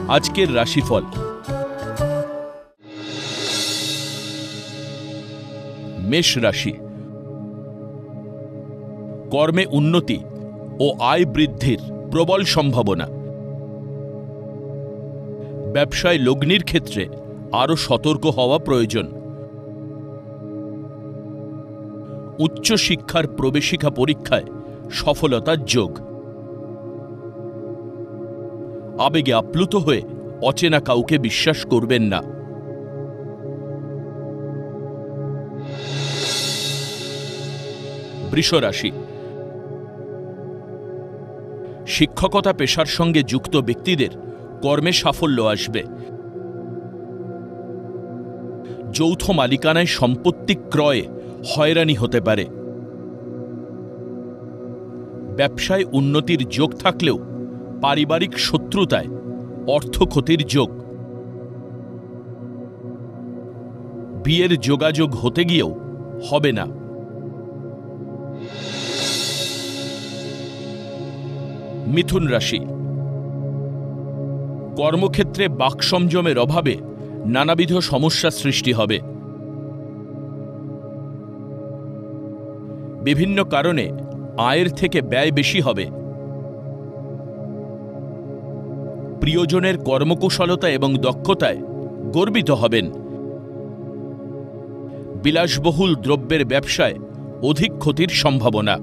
আজকের রাশিফল। মেষ রাশি। কর্মে উন্নতি ও আয় বৃদ্ধির প্রবল সম্ভাবনা। ব্যবসায় লগ্নির ক্ষেত্রে আরও সতর্ক হওয়া প্রয়োজন। উচ্চশিক্ষার প্রবেশিকা পরীক্ষায় সফলতার যোগ। আবেগে আপ্লুত হয়ে অচেনা কাউকে বিশ্বাস করবেন না। বৃষ রাশি। শিক্ষকতা পেশার সঙ্গে যুক্ত ব্যক্তিদের কর্মে সাফল্য আসবে। যৌথ মালিকানায় সম্পত্তি ক্রয়ে হয়রানি হতে পারে। ব্যবসায় উন্নতির যোগ থাকলেও পারিবারিক শত্রুতায় অর্থক্ষতির যোগ। বিয়ের যোগাযোগ হতে গিয়েও হবে না। মিথুন রাশি। কর্মক্ষেত্রে বাকসংযমের অভাবে নানাবিধ সমস্যা সৃষ্টি হবে। বিভিন্ন কারণে আয়ের থেকে ব্যয় বেশি হবে। প্রিয়জনের কর্মকুশলতা এবং দক্ষতায় গর্বিত হবেন। বিলাসবহুল দ্রব্যের ব্যবসায় অধিক ক্ষতির সম্ভাবনা।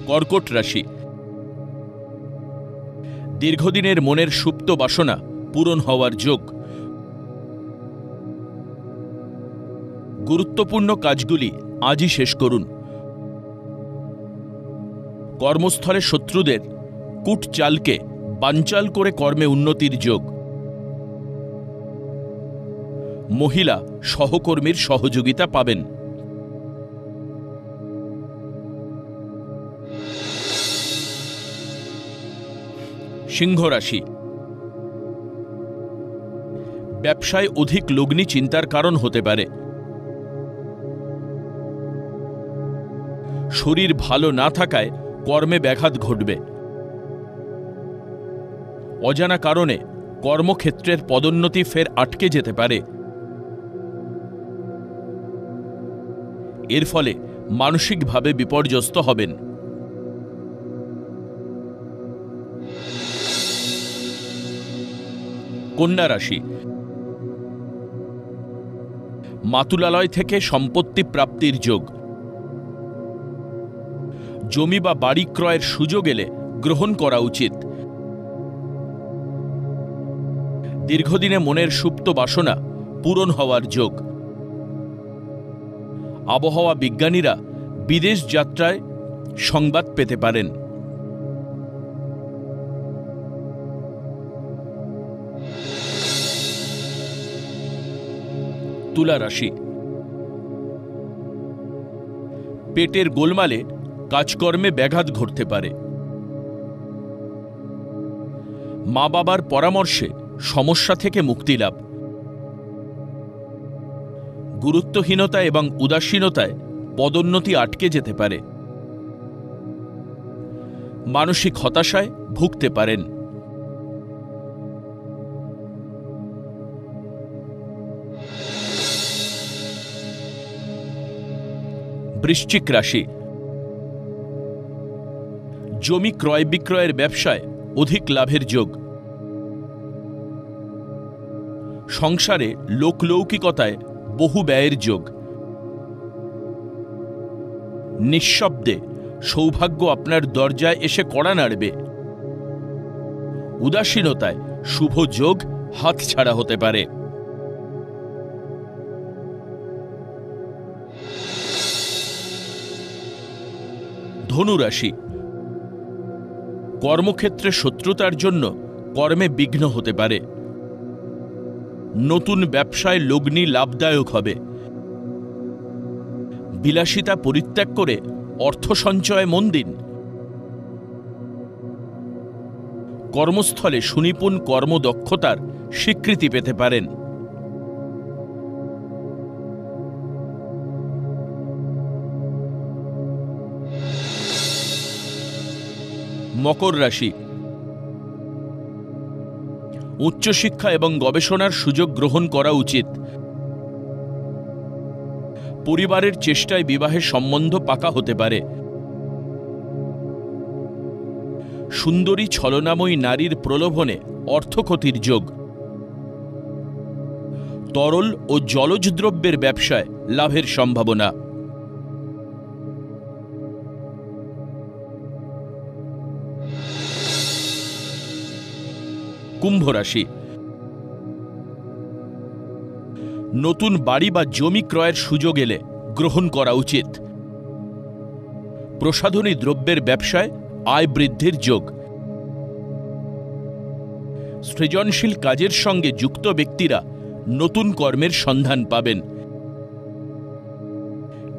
কর্কট রাশি। দীর্ঘদিনের মনের সুপ্ত বাসনা পূরণ হওয়ার যোগ। গুরুত্বপূর্ণ কাজগুলি আজই শেষ করুন। কর্মস্থলে শত্রুদের কূটচালকে বানচাল করে কর্মে উন্নতির যোগ। মহিলা সহকর্মীর সহযোগিতা পাবেন। সিংহ রাশি। ব্যবসায় অধিক লগ্নি চিন্তার কারণ হতে পারে। শরীর ভালো না থাকায় কর্মে ব্যাঘাত ঘটবে। অজানা কারণে কর্মক্ষেত্রের পদোন্নতি ফের আটকে যেতে পারে। এর ফলে মানসিকভাবে বিপর্যস্ত হবেন। কন্যা রাশি। মাতুলালয় থেকে সম্পত্তি প্রাপ্তির যোগ। জমি বা বাড়ি ক্রয়ের সুযোগ এলে গ্রহণ করা উচিত। দীর্ঘদিনে মনের সুপ্ত বাসনা পূরণ হওয়ার যোগ। আবহাওয়া বিজ্ঞানীরা বিদেশ যাত্রায় সংবাদ পেতে পারেন। তুলা রাশি। পেটের গোলমালে কাজকর্মে ব্যাঘাত ঘটতে পারে। মা বাবার পরামর্শে সমস্যা থেকে মুক্তি লাভ। গুরুত্বহীনতা এবং উদাসীনতায় পদোন্নতি আটকে যেতে পারে। মানসিক হতাশায় ভুগতে পারেন। বৃশ্চিক রাশি। জমি ক্রয় বিক্রয়ের ব্যবসায় অধিক লাভের যোগ। সংসারে লোকলৌকিকতায় বহু ব্যয়ের যোগ। নিঃশব্দে সৌভাগ্য আপনার দরজায় এসে কড়া নাড়বে। উদাসীনতায় শুভ যোগ হাতছাড়া হতে পারে। ধনু রাশি। কর্মক্ষেত্রে শত্রুতার জন্য কর্মে বিঘ্ন হতে পারে। নতুন ব্যবসায় লগ্নি লাভদায়ক হবে। বিলাসিতা পরিত্যাগ করে অর্থ সঞ্চয়ে মন দিন। কর্মস্থলে সুনিপুণ কর্মদক্ষতার স্বীকৃতি পেতে পারেন। মকর রাশি, উচ্চশিক্ষা এবং গবেষণার সুযোগ গ্রহণ করা উচিত। পরিবারের চেষ্টায় বিবাহের সম্বন্ধ পাকা হতে পারে। সুন্দরী ছলনাময়ী নারীর প্রলোভনে অর্থক্ষতির যোগ। তরল ও জলজ দ্রব্যের ব্যবসায় লাভের সম্ভাবনা। কুম্ভ রাশি, নতুন বাড়ি বা জমি ক্রয়ের সুযোগ এলে গ্রহণ করা উচিত। প্রসাধনী দ্রব্যের ব্যবসায় আয় বৃদ্ধির যোগ। সৃজনশীল কাজের সঙ্গে যুক্ত ব্যক্তিরা নতুন কর্মের সন্ধান পাবেন।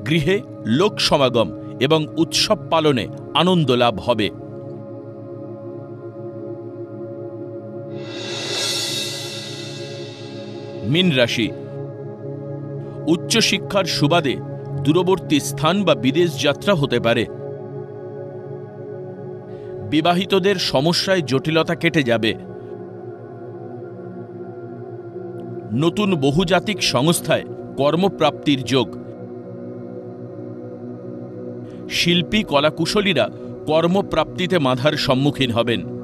গৃহে লোক সমাগম এবং উৎসব পালনে আনন্দ লাভ হবে। মীন রাশি, উচ্চশিক্ষার সুবাদে দূরবর্তী স্থান বা বিদেশ যাত্রা হতে পারে। বিবাহিতদের সমস্যায় জটিলতা কেটে যাবে। নতুন বহুজাতিক সংস্থায় কর্মপ্রাপ্তির যোগ। শিল্পী কলাকুশলীরা কর্মপ্রাপ্তিতে বাধার সম্মুখীন হবেন।